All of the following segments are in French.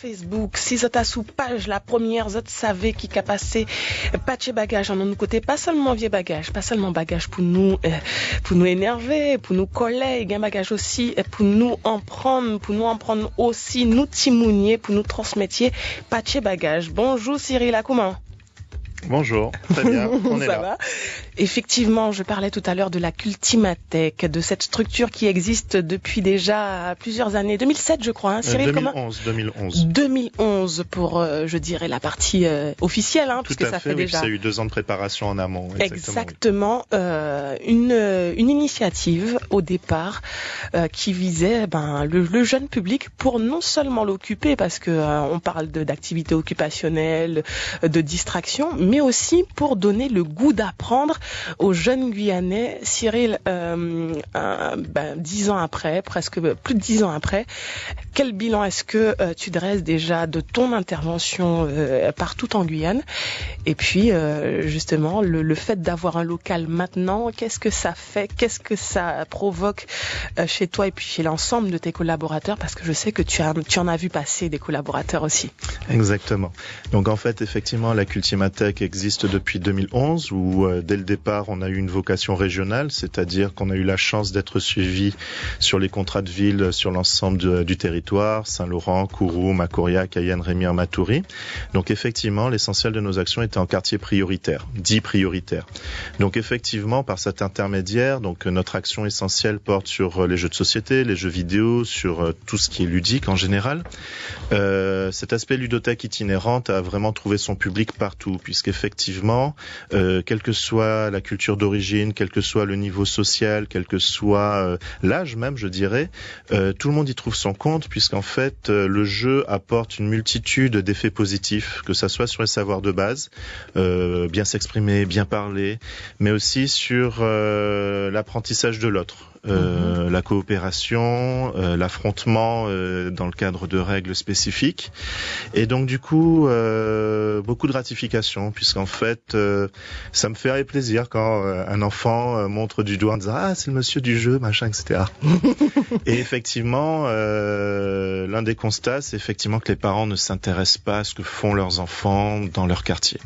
Facebook, si vous êtes sous page, la première, vous savez qui a passé patch bagage en nous côté, pas seulement vieux bagage, pas seulement bagage pour nous énerver, pour nous collègues, un bagage aussi, pour nous en prendre aussi, nous timounier, pour nous transmettre patch bagage. Bonjour Cyril, à comment? Bonjour, très bien, on est Ça là. Va. Effectivement, je parlais tout à l'heure de la Cultimatech, de cette structure qui existe depuis déjà plusieurs années. 2007, je crois, hein, Cyril? 2011 pour, je dirais, la partie officielle, hein, puisque ça fait déjà... Ça a eu 2 ans de préparation en amont. Exactement. Une initiative, au départ, qui visait le jeune public pour non seulement l'occuper, parce que on parle d'activités occupationnelles, de distraction, mais aussi pour donner le goût d'apprendre aux jeunes Guyanais. Cyril, 10 ans après, presque plus de 10 ans après, quel bilan est-ce que tu dresses déjà de ton intervention partout en Guyane? Et puis, justement, le fait d'avoir un local maintenant, qu'est-ce que ça fait? Qu'est-ce que ça provoque chez toi et puis chez l'ensemble de tes collaborateurs? Parce que je sais que tu en as vu passer des collaborateurs aussi. Exactement. Donc en fait, effectivement, la Cultimatech existe depuis 2011 où dès le départ, on a eu une vocation régionale, c'est-à-dire qu'on a eu la chance d'être suivi sur les contrats de ville sur l'ensemble du territoire, Saint-Laurent, Kourou, Macoria, Cayenne, Rémière, Matoury. Donc effectivement, l'essentiel de nos actions était en quartier prioritaire, dit prioritaire. Donc effectivement, par cet intermédiaire, donc notre action essentielle porte sur les jeux de société, les jeux vidéo, sur tout ce qui est ludique en général. Cet aspect ludothèque itinérante a vraiment trouvé son public partout, puisqu'effectivement, quelle que soit la culture d'origine, quel que soit le niveau social, quel que soit l'âge même, je dirais, tout le monde y trouve son compte, puisqu'en fait, le jeu apporte une multitude d'effets positifs, que ça soit sur les savoirs de base, bien s'exprimer, bien parler, mais aussi sur l'apprentissage de l'autre. La coopération, l'affrontement dans le cadre de règles spécifiques, et donc du coup beaucoup de gratification, puisqu'en fait ça me fait plaisir quand un enfant montre du doigt en disant ah c'est le monsieur du jeu machin, etc. Et effectivement l'un des constats, c'est effectivement que les parents ne s'intéressent pas à ce que font leurs enfants dans leur quartier.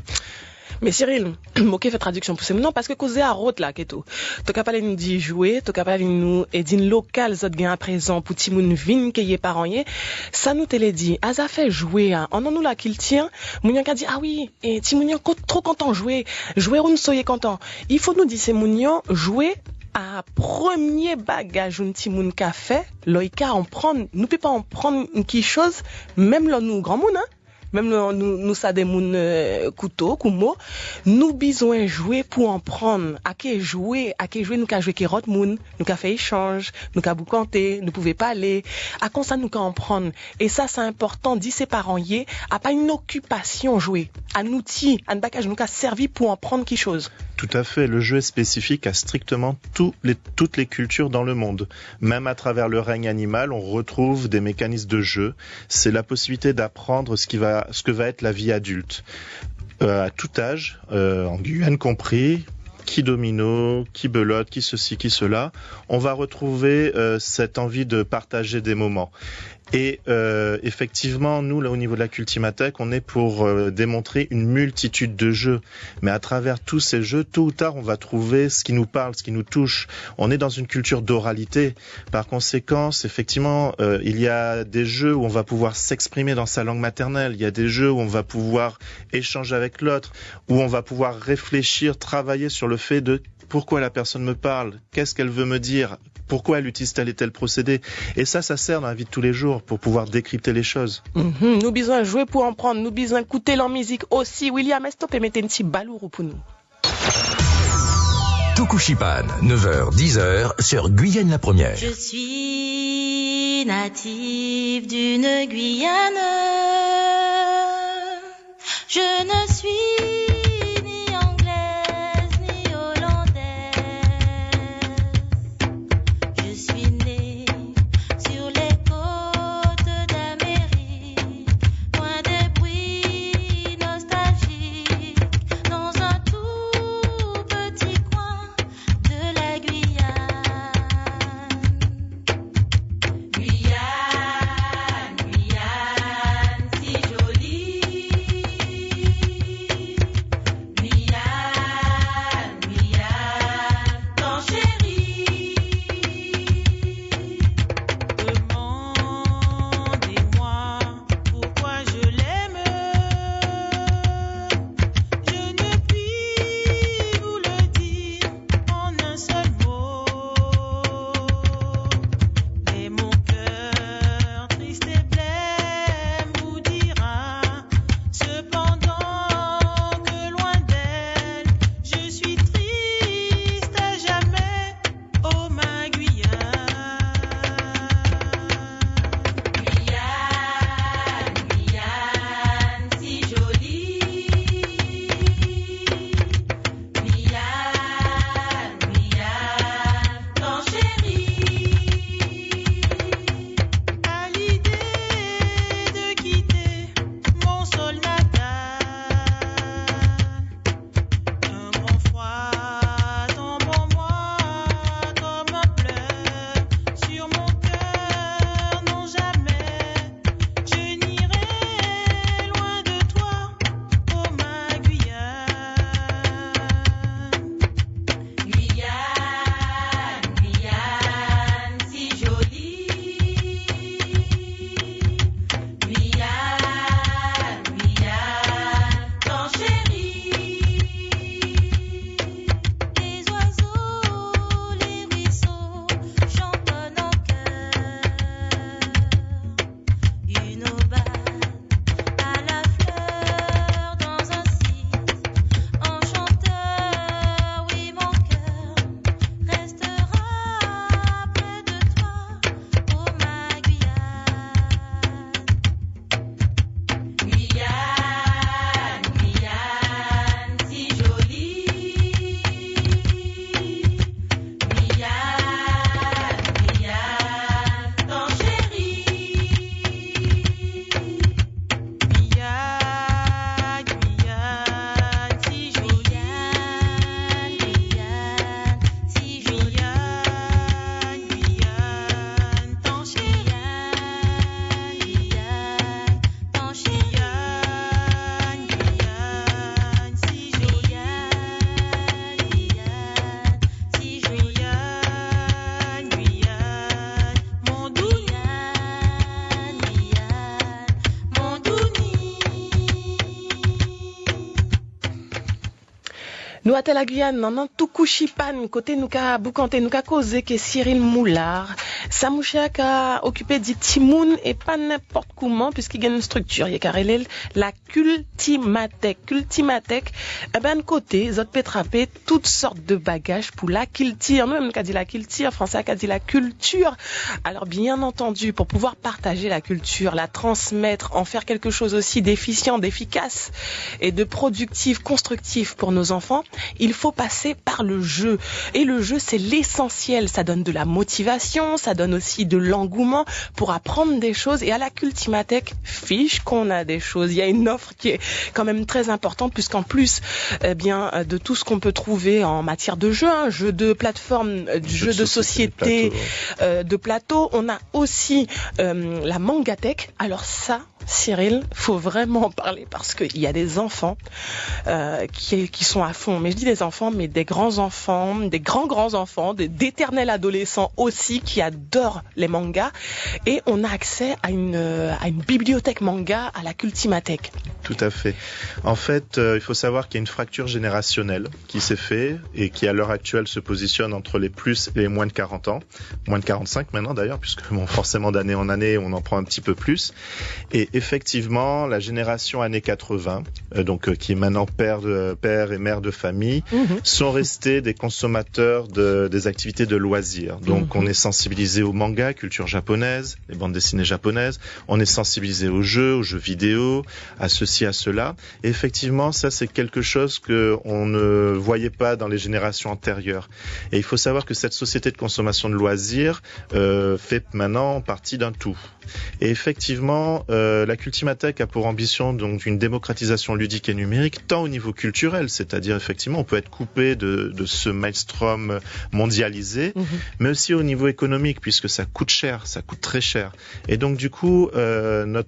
Mais Cyril, ok, fait traduction pour ça. Non, parce que causer à route là, qu'est tout. T'es capable de nous dire jouer, t'es capable de nous dire local, zot gain à présent pour ti moun vin qui est parent yé. Ça nous te l'a dit. Asa fait jouer, hein. On en nous là qu'il tient. Mounian a dit, ah oui, et ti mounian trop content jouer. Jouer ou nous soyez content. Il faut nous dire, c'est mounian jouer à premier bagage un ti moun ka fait. Loïka en prendre, nous peut pas en prendre quelque chose, même là nous grand moun, hein. Même nous ça des moun couteau kumo, nous besoin jouer pour en prendre. À qui jouer nous ka jouer qui rot moun, nous ka fait échange, nous ka boucanter, nous pouvait pas aller. À quoi ça nous ka en prendre. Et ça c'est important dit ses parents yé, à pas une occupation jouer, un outil, un bagage nous ka servi pour en prendre quelque chose. Tout à fait, le jeu est spécifique à strictement toutes les cultures dans le monde. Même à travers le règne animal, on retrouve des mécanismes de jeu. C'est la possibilité d'apprendre ce que va être la vie adulte. À tout âge, en Guyane compris, qui domino, qui belote, qui ceci, qui cela, on va retrouver cette envie de partager des moments. Et effectivement, nous, là, au niveau de la Cultimatech, on est pour démontrer une multitude de jeux. Mais à travers tous ces jeux, tôt ou tard, on va trouver ce qui nous parle, ce qui nous touche. On est dans une culture d'oralité. Par conséquent, effectivement, il y a des jeux où on va pouvoir s'exprimer dans sa langue maternelle. Il y a des jeux où on va pouvoir échanger avec l'autre, où on va pouvoir réfléchir, travailler sur le fait de pourquoi la personne me parle, qu'est-ce qu'elle veut me dire, pourquoi elle utilise tel et tel procédé. Et ça sert dans la vie de tous les jours pour pouvoir décrypter les choses. Nous besoin jouer pour en prendre, nous besoin écouter leur musique aussi. William, est-ce que tu peux mettre un petit balourou pour nous? Tukushipan, 9h, 10h, sur Guyane la Première. Je suis native d'une Guyane. Je ne suis Nous à la Guyane, non tout couchipan côté nous ka boucanté nous ka causé que Cyril Moulard, sa moucha ka occupé dit Timoun et pas n'importe comment puisqu'il y a une structure, il y a carré la Cultimatec, eh ben côté zot peut trapper toutes sortes de bagages pour la culture, nous même qu'a dit la culture, français qu'a dit la culture. Alors bien entendu, pour pouvoir partager la culture, la transmettre, en faire quelque chose aussi d'efficient, d'efficace et de productif, constructif pour nos enfants, il faut passer par le jeu. Et le jeu, c'est l'essentiel. Ça donne de la motivation, ça donne aussi de l'engouement pour apprendre des choses. Et à la Cultimatec, fiche qu'on a des choses. Il y a une offre qui est quand même très importante puisqu'en plus, de tout ce qu'on peut trouver en matière de jeux, jeux de plateforme, jeux de société, de plateau, on a aussi la Mangatech. Alors ça, Cyril, faut vraiment en parler parce qu'il y a des enfants qui sont à fond. Mais je dis des enfants, mais des grands-enfants, des grands-enfants, d'éternels adolescents aussi qui adorent les mangas. Et on a accès à une bibliothèque manga à la Cultimatec. Tout à fait. En fait, il faut savoir qu'il y a une fracture générationnelle qui s'est faite et qui à l'heure actuelle se positionne entre les plus et les moins de 40 ans. Moins de 45 maintenant d'ailleurs, puisque forcément d'année en année, on en prend un petit peu plus. Et effectivement, la génération années 80, qui est maintenant père et mère de famille, sont restés des consommateurs des activités de loisirs. Donc on est sensibilisé au manga, culture japonaise, les bandes dessinées japonaises, on est sensibilisé aux jeux vidéo, à ceci, à cela. Et effectivement, ça c'est quelque chose que on ne voyait pas dans les générations antérieures. Et il faut savoir que cette société de consommation de loisirs fait maintenant partie d'un tout. Et effectivement, la Cultimatec a pour ambition donc une démocratisation ludique et numérique, tant au niveau culturel, c'est-à-dire effectivement on peut être coupé de ce maelstrom mondialisé, mais aussi au niveau économique puisque ça coûte cher, ça coûte très cher. Et donc du coup, la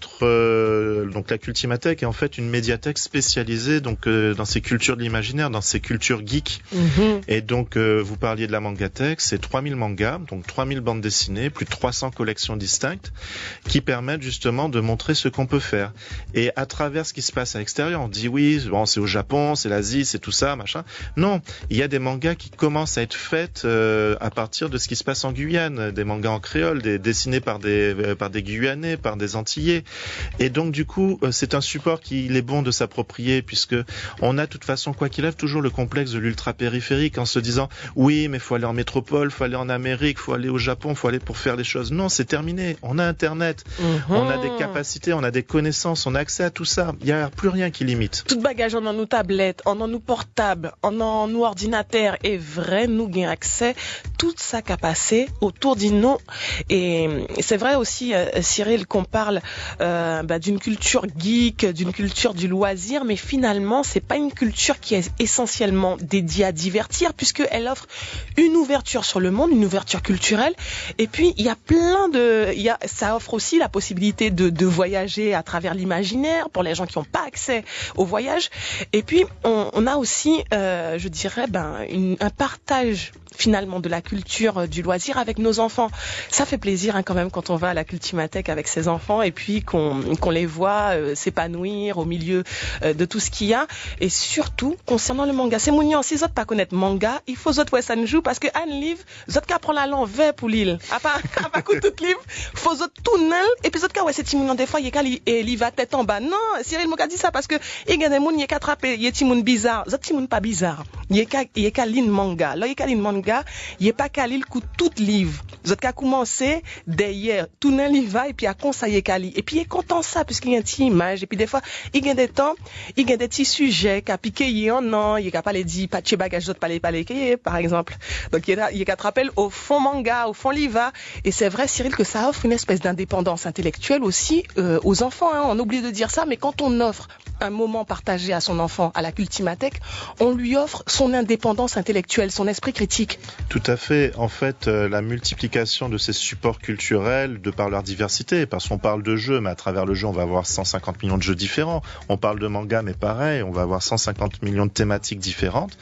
Cultimatec est en fait une médiathèque spécialisée dans ces cultures de l'imaginaire, dans ces cultures geeks. Et donc vous parliez de la Mangatech, c'est 3000 mangas, donc 3000 bandes dessinées, plus de 300 collections distinctes qui permettent justement de montrer ce qu'on peut faire. Et à travers ce qui se passe à l'extérieur, on dit oui, bon, c'est au Japon, c'est l'Asie, c'est tout ça, machin. Non, il y a des mangas qui commencent à être faits à partir de ce qui se passe en Guyane, des mangas en créole, dessinés par des Guyanais, par des Antillais. Et donc du coup, c'est un support qu'il est bon de s'approprier puisque on a de toute façon, quoi qu'il arrive, toujours le complexe de l'ultra-périphérique en se disant oui, mais faut aller en métropole, faut aller en Amérique, faut aller au Japon, faut aller pour faire les choses. Non, c'est terminé. On a Internet, on a des capacités, on a des connaissances, on a accès à tout ça. Il n'y a plus rien qui limite. Tout bagage, on a nos tablettes, on a nos portables, on a nos ordinateurs et vrai, nous gagnons accès tout ça qu'a passé autour de nous. Et c'est vrai aussi, Cyril, qu'on parle d'une culture geek, d'une culture du loisir, mais finalement, c'est pas une culture qui est essentiellement dédiée à divertir puisqu'elle offre une ouverture sur le monde, une ouverture culturelle. Et puis, il y a ça offre aussi la possibilité de voyager à travers l'imaginaire pour les gens qui n'ont pas accès au voyage. Et puis, on a aussi, je dirais, un partage finalement de la culture du loisir avec nos enfants. Ça fait plaisir quand même quand on va à la Cultimatec avec ses enfants et puis qu'on les voit s'épanouir au milieu de tout ce qu'il y a. Et surtout, concernant le manga, c'est mignon. Si vous n'êtes pas connaître manga, il faut que ça nous joue parce que un livre, vous êtes qu'à prendre la l'envers pour l'île. À pas coup tout livre, faut tout nul et puis vous êtes qu'à c'est mignon des fois, il va tête en bas. Non, Cyril m'a dit ça parce que il y a des gens qui attrapé, il y a des gens bizarres. Vous êtes pas bizarre. Il y a qu'à lire manga. Là, il y a qu'à lire manga, il y a pas qu'à lire tout livre. Vous êtes qu'à commencer derrière tout un livre et puis à conseiller qu'à lire. Et puis il est content ça puisqu'il y a une petite image et puis des fois il y a des temps, il y a des petits sujets qu'à piquer non, il y a pas les dit pas de bagage d'autres pas les par exemple. Donc il y a qu'à te rappeler au fond manga, au fond livre. Et c'est vrai Cyril que ça offre une espèce d'indépendance intellectuelle aussi aux enfants. On oublie de dire ça, mais quand on offre un moment partagé à son enfant à la Cultimatec, on lui offre son indépendance intellectuelle, son esprit critique. Tout à fait. En fait, la multiplication de ces supports culturels, de par leur diversité, parce qu'on parle de jeux, mais à travers le jeu, on va avoir 150 millions de jeux différents. On parle de manga, mais pareil, on va avoir 150 millions de thématiques différentes.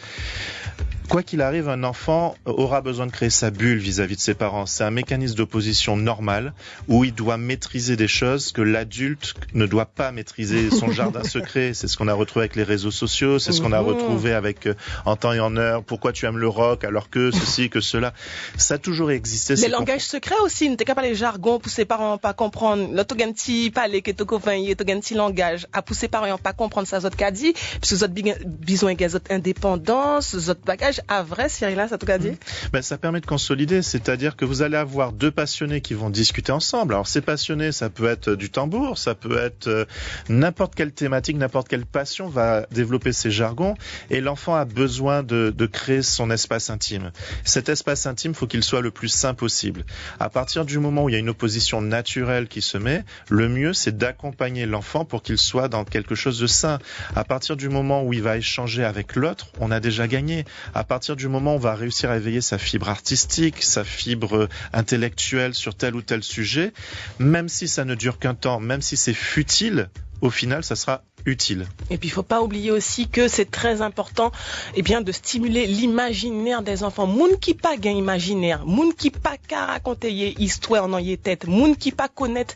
Quoi qu'il arrive, un enfant aura besoin de créer sa bulle vis-à-vis de ses parents. C'est un mécanisme d'opposition normal où il doit maîtriser des choses que l'adulte ne doit pas maîtriser. Son jardin secret, c'est ce qu'on a retrouvé avec les réseaux sociaux, c'est ce qu'on a retrouvé avec en temps et en heure. Pourquoi tu aimes le rock alors que ceci, que cela. Ça a toujours existé. Les langages secrets aussi, n'était capable les jargons pour ses parents pas comprendre. Là, tu as un petit palais que tu as un petit langage à pousser parents pas comprendre ça, autres qu'a dit, puisque vous avez besoin de indépendance, vous autres bagages. À vrai, Cyril, ça tout qu'a dit? Ben, ça permet de consolider, c'est-à-dire que vous allez avoir deux passionnés qui vont discuter ensemble. Alors, ces passionnés, ça peut être du tambour, ça peut être n'importe quelle thématique, n'importe quelle passion va développer ses jargons, et l'enfant a besoin de créer son espace intime. Cet espace intime, faut qu'il soit le plus sain possible. À partir du moment où il y a une opposition naturelle qui se met, le mieux, c'est d'accompagner l'enfant pour qu'il soit dans quelque chose de sain. À partir du moment où il va échanger avec l'autre, on a déjà gagné. À partir du moment où on va réussir à éveiller sa fibre artistique, sa fibre intellectuelle sur tel ou tel sujet, même si ça ne dure qu'un temps, même si c'est futile, au final, ça sera utile. Et puis, il faut pas oublier aussi que c'est très important, de stimuler l'imaginaire des enfants. Moun qui pas gain imaginaire, moun qui pas qu'à raconter histoire dans les têtes, moun qui pas connaître,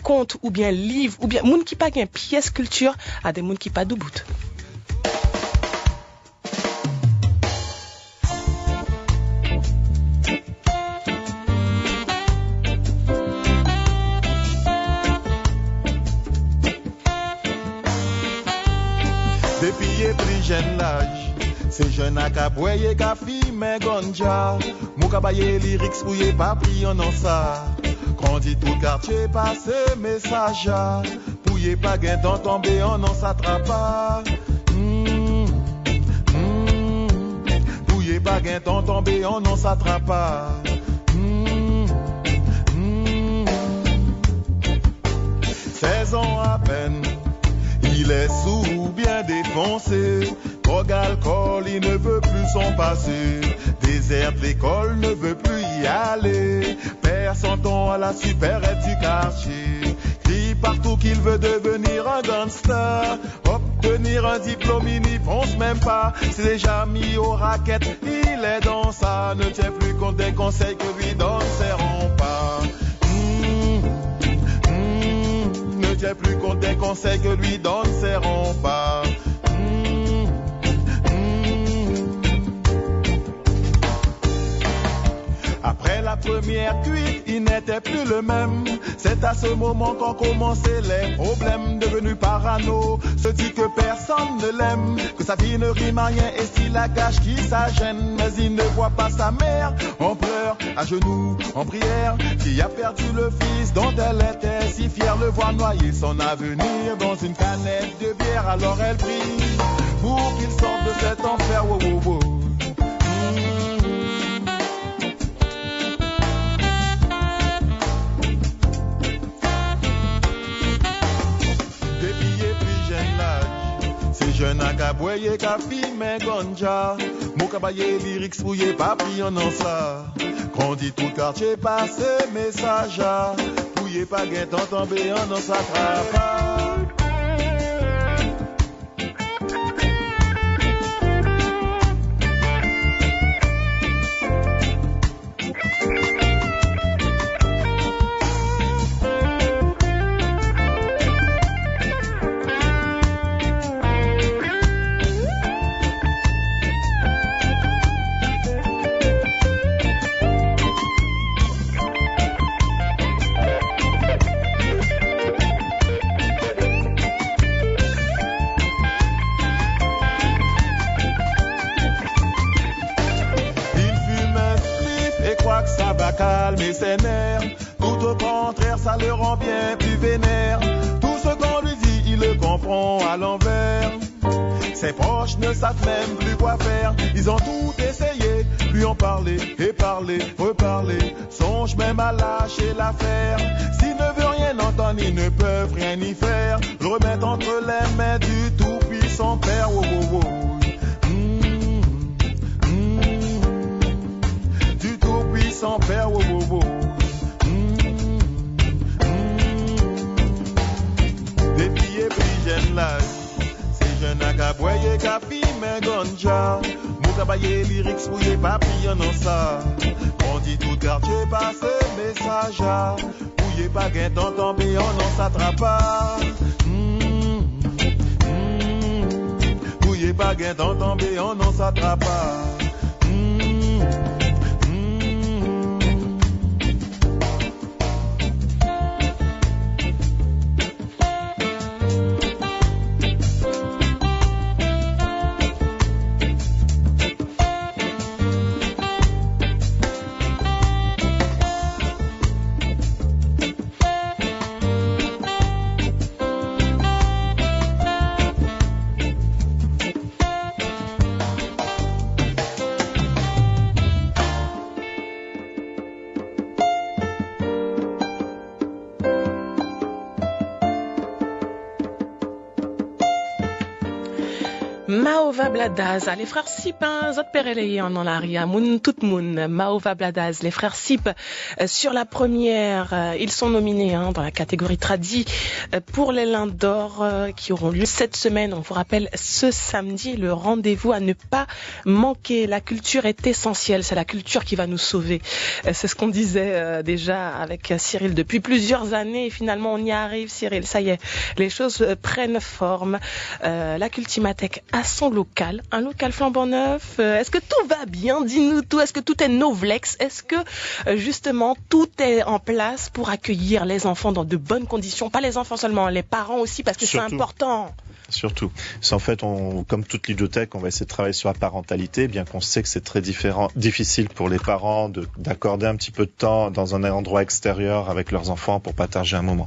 conte ou bien livre, ou bien moun qui pas gain pièce culture, à des moun qui pas doubout. Jeune l'âge, c'est jeune à cabouye, café, mais ganja. Mou kabaye lyrics bouillé, papi, on en ça. Grandit tout quartier, passe message. Pouillé pas gain dans tomber, on en s'attrape pas. Pouillé pas gain dans tomber, on en s'attrape pas. 16 ans à peine. Il est sous, bien défoncé. Drogue, alcool, il ne veut plus s'en passer. Déserte l'école, ne veut plus y aller. Perd son temps à la supérette du quartier. Crie partout qu'il veut devenir un gangster. Obtenir un diplôme, il n'y pense même pas. C'est déjà mis aux raquettes, il est dans ça. Ne tient plus compte des conseils que lui donnent ses remparts. Ne tient plus compte des conseils que lui donnent ses remparts. Après la première cuite, il n'était plus le même. C'est à ce moment qu'ont commencé les problèmes. Devenu parano, se dit que personne ne l'aime, que sa vie ne rime à rien et si la gâche qui s'agène. Mais il ne voit pas sa mère en pleurs, à genoux, en prière, qui a perdu le fils dont elle était si fière. Le voir noyer son avenir dans une canette de bière. Alors elle prie pour qu'il sorte de cet enfer. Wow, wow, wow. Jeune à cabouye, café, mais ganja. Mou kabaye, lyrics bouillé, papi, on en ça. Grandit tout le quartier, passe message. Pouillé, pas gain, tomber, on en s'attrape. Calmer ses nerfs, tout au contraire ça le rend bien plus vénère. Tout ce qu'on lui dit il le comprend à l'envers. Ses proches ne savent même plus quoi faire. Ils ont tout essayé, lui en parler et parler, reparler. Songe même à lâcher l'affaire. S'il ne veut rien entendre, ils ne peuvent rien y faire. Le remettre entre les mains du tout-puissant Père. Oh, oh, oh. Du tout-puissant Père. Oh, oh, oh. Des billets pris jeune l'âge. C'est jeune à cabouye, café, mais ganja. travailler lyrics pour y papillon en ça. On dit tout quartier passé message à. Pour y pas gain temps tomber on n'en s'attrape pas. Pour y pas gain temps tomber on n'en s'attrape pas. Maova Bladaz, les frères Sip, zot pereleye en l'aria, moun tout moun, Maova Bladaz, les frères Sip, sur la première, ils sont nominés dans la catégorie tradi pour les Lions d'Or qui auront lieu cette semaine. On vous rappelle ce samedi, le rendez-vous à ne pas manquer. La culture est essentielle, c'est la culture qui va nous sauver. C'est ce qu'on disait déjà avec Cyril depuis plusieurs années et finalement on y arrive, Cyril, ça y est, les choses prennent forme. La Cultimathèque a son local, un local flambant neuf. Est-ce que tout va bien? Dis-nous tout. Est-ce que tout est novlex? Est-ce que justement tout est en place pour accueillir les enfants dans de bonnes conditions? Pas les enfants seulement, les parents aussi, parce que surtout, c'est important. Surtout. En fait, comme toute ludothèque, on va essayer de travailler sur la parentalité, bien qu'on sait que c'est très difficile pour les parents d'accorder un petit peu de temps dans un endroit extérieur avec leurs enfants pour partager un moment.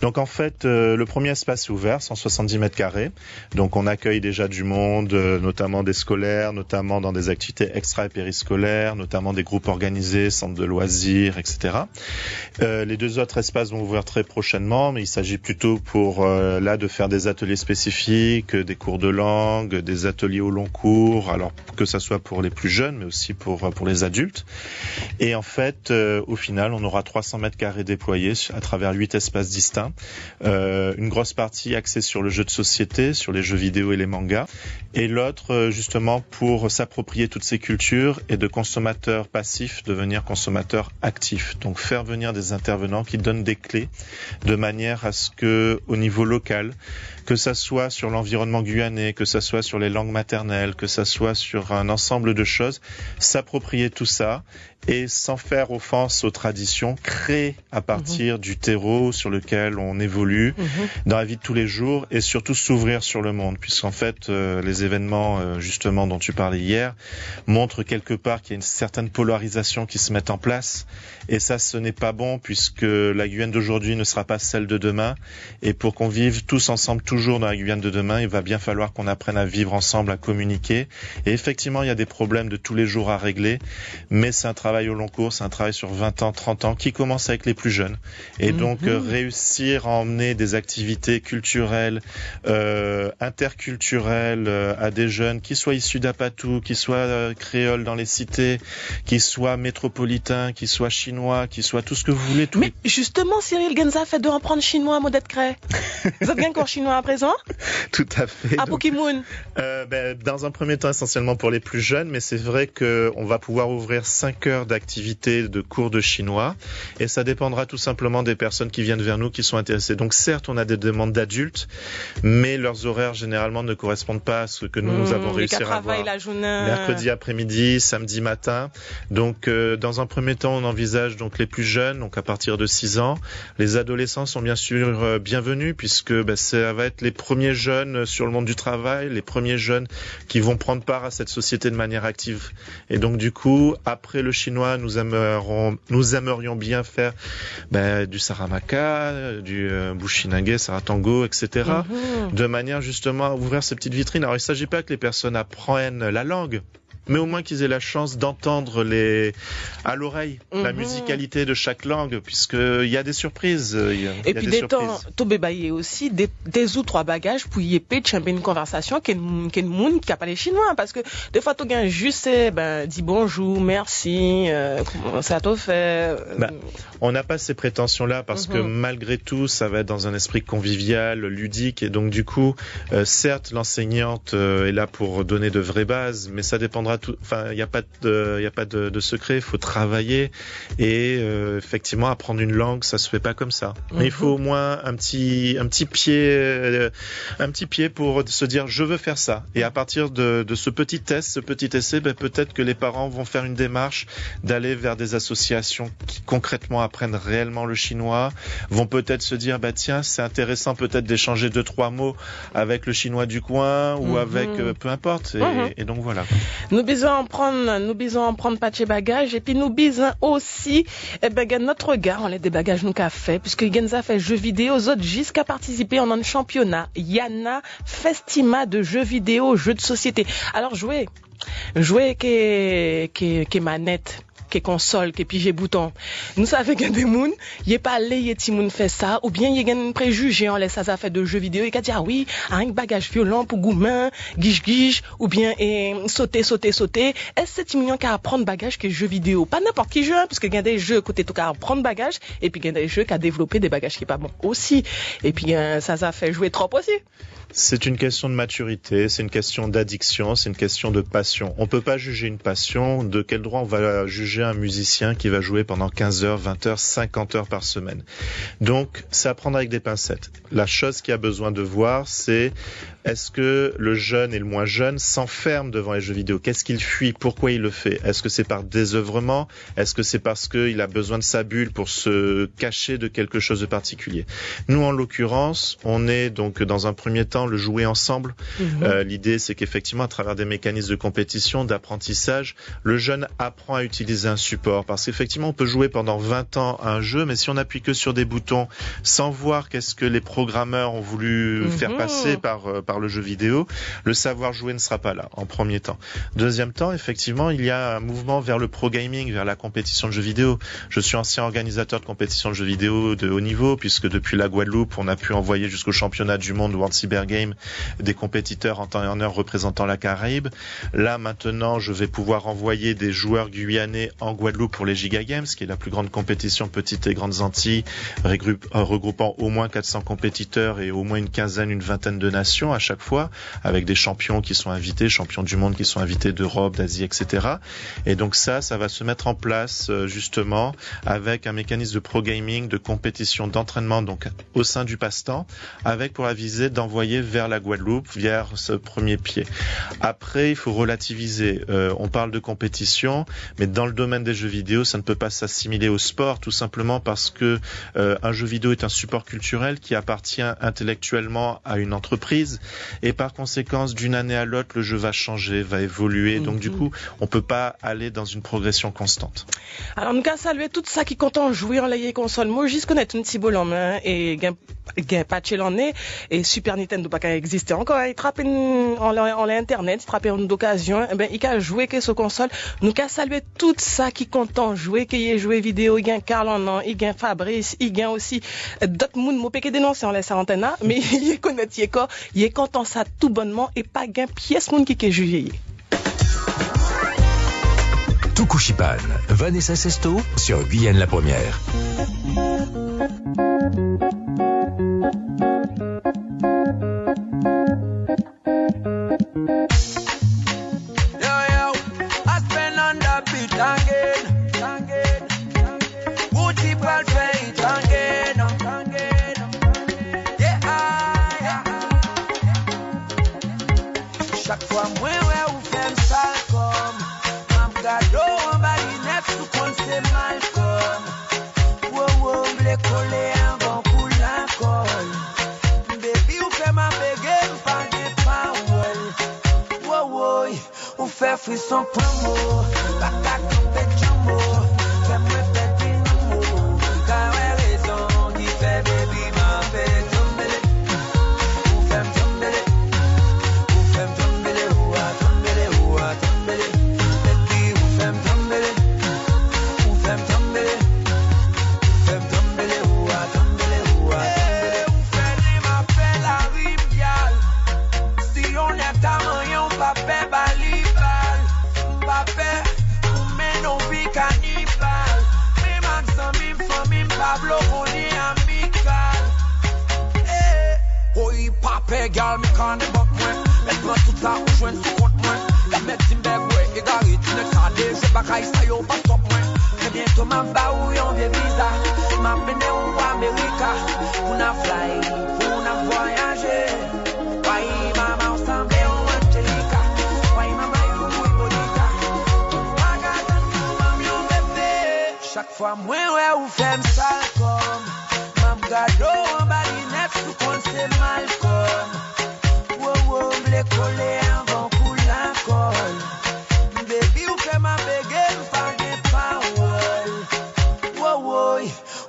Donc en fait, le premier espace est ouvert, 170 mètres carrés. Donc on accueille déjà du monde, notamment des scolaires, notamment dans des activités extra et périscolaires, notamment des groupes organisés, centres de loisirs, etc. Les deux autres espaces vont ouvrir très prochainement, mais il s'agit plutôt pour là de faire des ateliers spécifiques, des cours de langue, des ateliers au long cours, alors que ça soit pour les plus jeunes, mais aussi pour les adultes. Et en fait, au final, on aura 300 mètres carrés déployés à travers 8 espaces distincts. Une grosse partie axée sur le jeu de société, sur les jeux vidéo et les mangas, et l'autre justement pour s'approprier toutes ces cultures et de consommateurs passifs devenir consommateurs actifs. Donc faire venir des intervenants qui donnent des clés de manière à ce que, au niveau local, que ça soit sur l'environnement guyanais, que ça soit sur les langues maternelles, que ça soit sur un ensemble de choses, s'approprier tout ça et sans faire offense aux traditions, créer à partir du terreau sur lequel on évolue dans la vie de tous les jours et surtout s'ouvrir sur le monde, puisqu'en fait les événements justement dont tu parlais hier montrent quelque part qu'il y a une certaine polarisation qui se met en place et ça ce n'est pas bon puisque la Guyane d'aujourd'hui ne sera pas celle de demain et pour qu'on vive tous ensemble toujours dans la Guyane de demain, il va bien falloir qu'on apprenne à vivre ensemble, à communiquer et effectivement il y a des problèmes de tous les jours à régler mais c'est un travail au long cours, c'est un travail sur 20 ans, 30 ans qui commence avec les plus jeunes et donc réussir à emmener des activités culturelles, interculturelles à des jeunes qui soient issus d'Apatou, qui soient créoles dans les cités, qui soient métropolitains, qui soient chinois, qui soient tout ce que vous voulez. Mais justement, Cyril Genza fait de reprendre chinois à Modette Cray. Vous êtes bien encore chinois à présent? Tout à fait. À Pokémon. Dans un premier temps, essentiellement pour les plus jeunes, mais c'est vrai qu'on va pouvoir ouvrir 5 heures d'activité de cours de chinois et ça dépendra tout simplement des personnes qui viennent vers nous qui sont intéressées. Donc certes, on a des demandes d'adultes, mais leurs horaires généralement ne correspondent pas à ce que nous avons réussi à avoir. La journée. Mercredi après-midi, samedi matin. Donc dans un premier temps, on envisage donc les plus jeunes, donc à partir de 6 ans. Les adolescents sont bien sûr bienvenus puisque ça va être les premiers jeunes sur le monde du travail, les premiers jeunes qui vont prendre part à cette société de manière active. Et donc du coup, après le chinois, nous aimerions bien faire du saramaka, du bushinage, saratango, etc. De manière justement à ouvrir ces petites vitrines. Alors il ne s'agit pas que les personnes apprennent la langue, mais au moins qu'ils aient la chance d'entendre à l'oreille la musicalité de chaque langue, puisqu'il y a des surprises. Et puis des temps, Tobébaye aussi, des ou 3 bagages pour y pitch une conversation qui est monde qui a pas les chinois, parce que des fois, tu gagnes juste, dis bonjour, merci, comment ça t'a fait. On n'a pas ces prétentions-là, parce que malgré tout, ça va être dans un esprit convivial, ludique, et donc du coup, certes, l'enseignante est là pour donner de vraies bases, mais ça dépendra il n'y a pas de secret. Il faut travailler et effectivement apprendre une langue, ça se fait pas comme ça. Mais il faut au moins un petit pied pour se dire je veux faire ça. Et à partir de ce petit test, ce petit essai, peut-être que les parents vont faire une démarche d'aller vers des associations qui concrètement apprennent réellement le chinois, vont peut-être se dire tiens, c'est intéressant peut-être d'échanger 2-3 mots avec le chinois du coin ou avec peu importe. Et donc voilà. Nous besoin en prendre pas de bagages et puis nous besoin aussi notre regard on les des bagages nous qu'a fait puisque Genza fait jeux vidéo aux autres jusqu'à participer en un championnat Yana Festima de jeux vidéo jeux de société. Alors jouer qui manette qui console, qui pige bouton. Nous savons qu'il y a des moun, il est pas allé, il y a des moun fait ça, ou bien il y a un préjugé en laisse ça fait de jeux vidéo, et qui dit, ah oui, un bagage violent pour goumen, guiche, ou bien, sauter. Est-ce que c'est million qu'à apprendre bagage que jeux vidéo? Pas n'importe qui jeu, parce qu'il y a des jeux côté tout qu'à apprendre bagage, et puis il y a des jeux qu'à développer des bagages qui est pas bon aussi. Et puis, ça fait jouer trop aussi. C'est une question de maturité, c'est une question d'addiction, c'est une question de passion. On peut pas juger une passion. De quel droit on va juger un musicien qui va jouer pendant 15 heures, 20 heures, 50 heures par semaine? Donc, c'est à prendre avec des pincettes. La chose qu'il y a besoin de voir, c'est est-ce que le jeune et le moins jeune s'enferment devant les jeux vidéo? Qu'est-ce qu'il fuit? Pourquoi il le fait? Est-ce que c'est par désœuvrement? Est-ce que c'est parce qu'il a besoin de sa bulle pour se cacher de quelque chose de particulier? Nous, en l'occurrence, on est donc dans un premier temps le jouer ensemble. L'idée, c'est qu'effectivement, à travers des mécanismes de compétition, d'apprentissage, le jeune apprend à utiliser un support. Parce qu'effectivement, on peut jouer pendant 20 ans à un jeu, mais si on n'appuie que sur des boutons, sans voir qu'est-ce que les programmeurs ont voulu faire passer par le jeu vidéo, le savoir jouer ne sera pas là, en premier temps. Deuxième temps, effectivement, il y a un mouvement vers le pro-gaming, vers la compétition de jeux vidéo. Je suis ancien organisateur de compétition de jeux vidéo de haut niveau, puisque depuis la Guadeloupe, on a pu envoyer jusqu'au championnat du monde World Cyber Game des compétiteurs en temps et en heure représentant la Caraïbe. Là, maintenant, je vais pouvoir envoyer des joueurs guyanais en Guadeloupe pour les Giga Games, qui est la plus grande compétition petites et grandes Antilles, regroupant au moins 400 compétiteurs et au moins une vingtaine de nations à chaque fois, avec des champions qui sont invités, champions du monde qui sont invités d'Europe, d'Asie, etc. Et donc ça va se mettre en place justement avec un mécanisme de pro-gaming, de compétition, d'entraînement, donc au sein du passe-temps, avec pour la visée d'envoyer vers la Guadeloupe, vers ce premier pied. Après, il faut relativiser. On parle de compétition, mais dans le domaine des jeux vidéo, ça ne peut pas s'assimiler au sport, tout simplement parce que un jeu vidéo est un support culturel qui appartient intellectuellement à une entreprise, et par conséquence, d'une année à l'autre, le jeu va changer, va évoluer. Donc du coup, on peut pas aller dans une progression constante. Alors, nous allons saluer tout ça qui compte en jouer en layer console. Moi, juste connaître un petit bol en main et gain patch l'en est et Super Nintendo pas qu'à exister encore. Il trappe en l'internet, il trappe en d'occasion. Il a joué que ce console. Nous allons saluer tout ça qui compte en jouer, qui est joué vidéo. Il gagne Carl en an, il gagne Fabrice, il gagne aussi d'autres moun mo péké dénoncer en laissant antenne, mais il est connaît il est content ça tout bonnement et pas gain pièce moun qui est jugé. Tukushipan, Vanessa Sesto sur Guyane la Première. Chaque fois, moi, ou femme ça comme un gado, on va y next tout compte, c'est Malcolm. Wow, m'le coller un bon coup la colle. Baby, ou fait ma béguée, pas de power. Wow, ou fait frisson promo. La carte de jumbo, fait me péter l'amour. Car raison, qui fait baby, m'a fait tomber. Ou fait me tomber. Girl, me can't buck moi. Let's go to town, join sous compte moi. La mettre in bag, ouais, qui gari, tu ne calé, je bagaille ça yo pas stop moi. Très bientôt m'a ba ou yon vieux visa, m'a mené au America, pour na fly, pour na voyager. Why mama ensemble on Angelica, why mama you muy bonita. Magadan mama yon bébé. Chaque fois moi ouais ou femme sale comme, m'a gado en bali net sous compte c'est mal comme. Wow, m'le coller avant coule la colle. Baby, ou fait ma béguée, m'pas des paroles. Wow,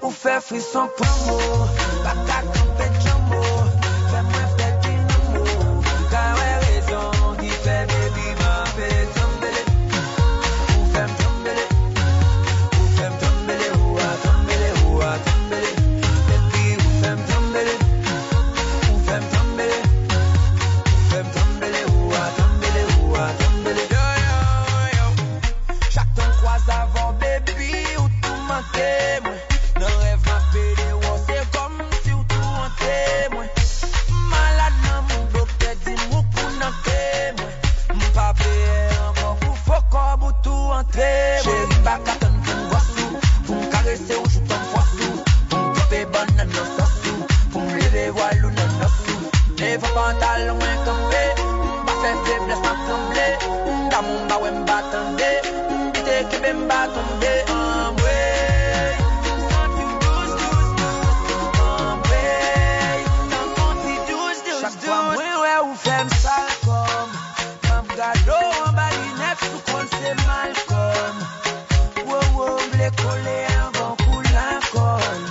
ou fait frisson pour moi. Pas ta campette jambo, fais-moi péter l'amour. Car ouais raison, qui fait baby, m'a fait tomber. Ou fait m'tomber, ou fait m'tomber, ou a tomber, ou a tomber. Baby, ou fait m'tomber, ou fait m'tomber. Chaque temps croise avant baby ou tout manqué moi. Ne rêve ma pédé ou c'est comme si ou tout hanté moi. Malade dans mon docteur dit mou pour nanté moi. M'pas payer encore pour faut comme ou tout hanté moi. Chérie pas qu'attendre pour m'voir sous, pour m'caresser ou je tombe fois sous, pour m'couper bonne dans nos sous, pour m'lever voile ou dans nos sous. Les vos pantalons incampés, fait faiblesse m'a tremblé. Dans mon bas ouais m'bat tendé. Vite que m'bat tombé. Way, sans tu douce, douce, douce. Way, sans ton petit douce, douce, douce. Chaque fois moi ouais ou fait m'sale comme. M'a gado en balinette sous compte c'est mal comme. Wow, m'le coller avant coule la colle.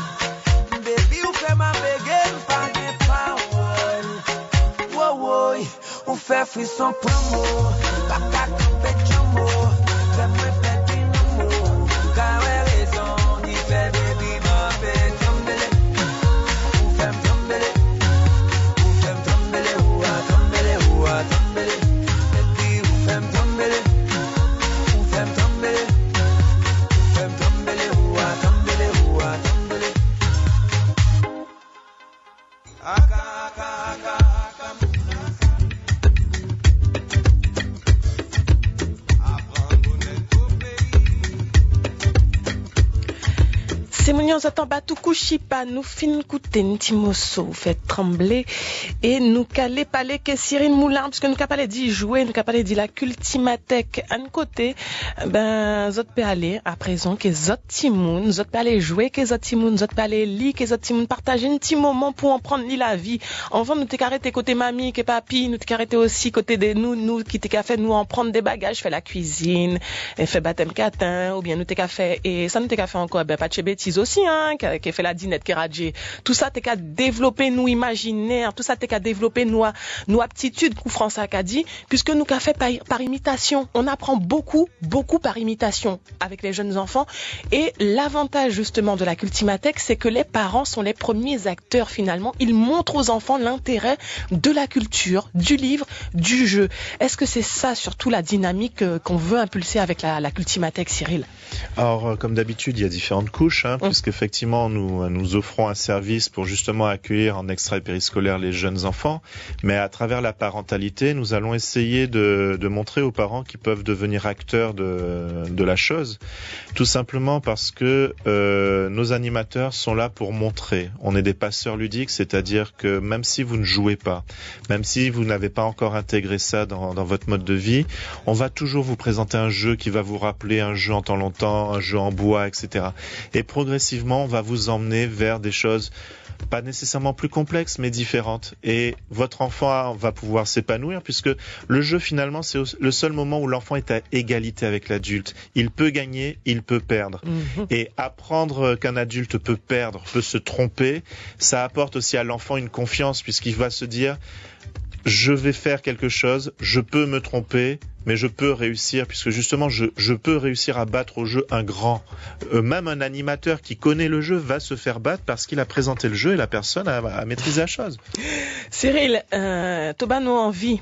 Baby ou fait ma béguée m'pas des paroles. Wow, ou fait frisson pour moi. Pas ta campette jambo, fais-moi péter l'amour. Car ouais raison, qui fait baby m'a fait tomber. Ou fait m'tomber, ou fait m'tomber, ou a tomber, ou a tomber. Baby ou fait m'tomber, ou fait m'tomber, ou fait m'tomber, ou a tomber, ou a tomber. Aka aka aka aka. C'est mon yon s'attend pas tout couchi pas nous fin coûter ntimoso fait trembler et nous caler parler que Cyril Moulin parce que nous capable dit jouer nous capable dit la cultimatech à un côté ben zot peut aller à présent que zot timoun zot peut aller jouer que zot timoun zot peut aller li que zot timoun partager un petit moment pour en prendre ni la vie enfin nous t'es arrêté côté mamie que papi nous t'es arrêté aussi côté de nous qui t'es fait nous en prendre des bagages fait la cuisine et fait baptême catin ou bien nous t'es fait et ça nous t'es fait encore ben pas de bêtises aussi hein qui fait la dinette qui radie tout ça t'es qu'à développer nous imaginaire tout ça t'es qu'à développer nous aptitudes que France a dit puisque nous qu'a fait par imitation on apprend beaucoup par imitation avec les jeunes enfants et l'avantage justement de la cultimatech c'est que les parents sont les premiers acteurs finalement ils montrent aux enfants l'intérêt de la culture du livre du jeu est-ce que c'est ça surtout la dynamique qu'on veut impulser avec la cultimatech Cyril? Alors comme d'habitude il y a différentes couches puisqu'effectivement nous offrons un service pour justement accueillir en extra et périscolaire les jeunes enfants, mais à travers la parentalité, nous allons essayer de montrer aux parents qu'ils peuvent devenir acteurs de la chose, tout simplement parce que nos animateurs sont là pour montrer. On est des passeurs ludiques, c'est-à-dire que même si vous ne jouez pas, même si vous n'avez pas encore intégré ça dans votre mode de vie, on va toujours vous présenter un jeu qui va vous rappeler un jeu en temps longtemps, un jeu en bois, etc. Et progressivement, on va vous emmener vers des choses pas nécessairement plus complexes, mais différentes. Et votre enfant va pouvoir s'épanouir, puisque le jeu, finalement, c'est le seul moment où l'enfant est à égalité avec l'adulte. Il peut gagner, il peut perdre. Et apprendre qu'un adulte peut perdre, peut se tromper, ça apporte aussi à l'enfant une confiance, puisqu'il va se dire je vais faire quelque chose, je peux me tromper, mais je peux réussir, puisque justement, je peux réussir à battre au jeu un grand. Même un animateur qui connaît le jeu va se faire battre parce qu'il a présenté le jeu et la personne a maîtrisé la chose. Cyril, toba nous envie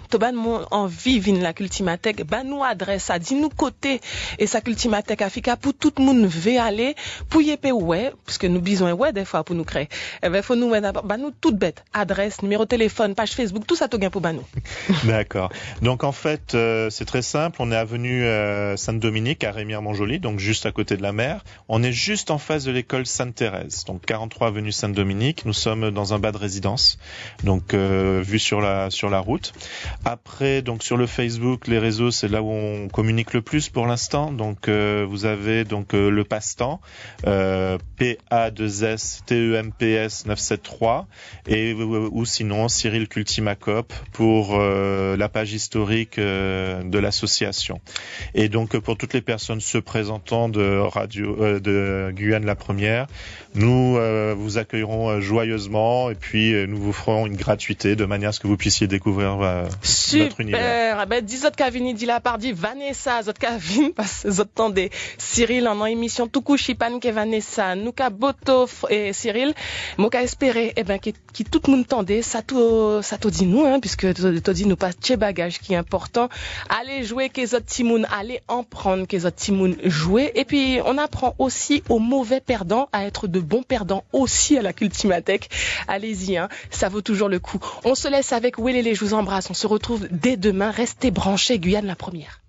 vin la cultimatech, ba nous adresse à dis-nous côté et sa cultimatech Africa pour tout le monde veut aller pour y payer ouais parce que nous besoin ouais des fois pour nous créer. Eh ben faut nous ba nous toute bête, adresse, numéro de téléphone, page Facebook, tout ça tout gain pour ba nous. D'accord. Donc en fait, c'est très très simple. On est avenue Sainte-Dominique à Rémière-Montjoly, donc juste à côté de la mer. On est juste en face de l'école Sainte-Thérèse, donc 43 avenue Sainte-Dominique. Nous sommes dans un bas de résidence, donc vu sur la route. Après, donc sur le Facebook, les réseaux, c'est là où on communique le plus pour l'instant. Donc vous avez donc le passe-temps PA2STEMPS 973 et ou sinon Cyril Cultimacop pour la page historique de l'association. Et donc pour toutes les personnes se présentant de Guyane la Première, nous vous accueillerons joyeusement et puis nous vous ferons une gratuité de manière à ce que vous puissiez découvrir notre univers. Super. Ben dis zot Kavini dit la part dit Vanessa zot Kavin parce que zot tendez Cyril en émission tout coup chipan que Vanessa nous ka boto et Cyril mo ka espérer qui tout le monde tendait ça tout dit nous puisque to dit nous pas tché bagage qui est important. Allez jouer que zot timoun, allez en prendre que zot timoun jouer et puis on apprend aussi aux mauvais perdants à être de bons perdants aussi à la Cultimathèque. Allez-y ça vaut toujours le coup. On se laisse avec Wélélé, je vous embrasse. On se retrouve dès demain. Restez branchés, Guyane la Première.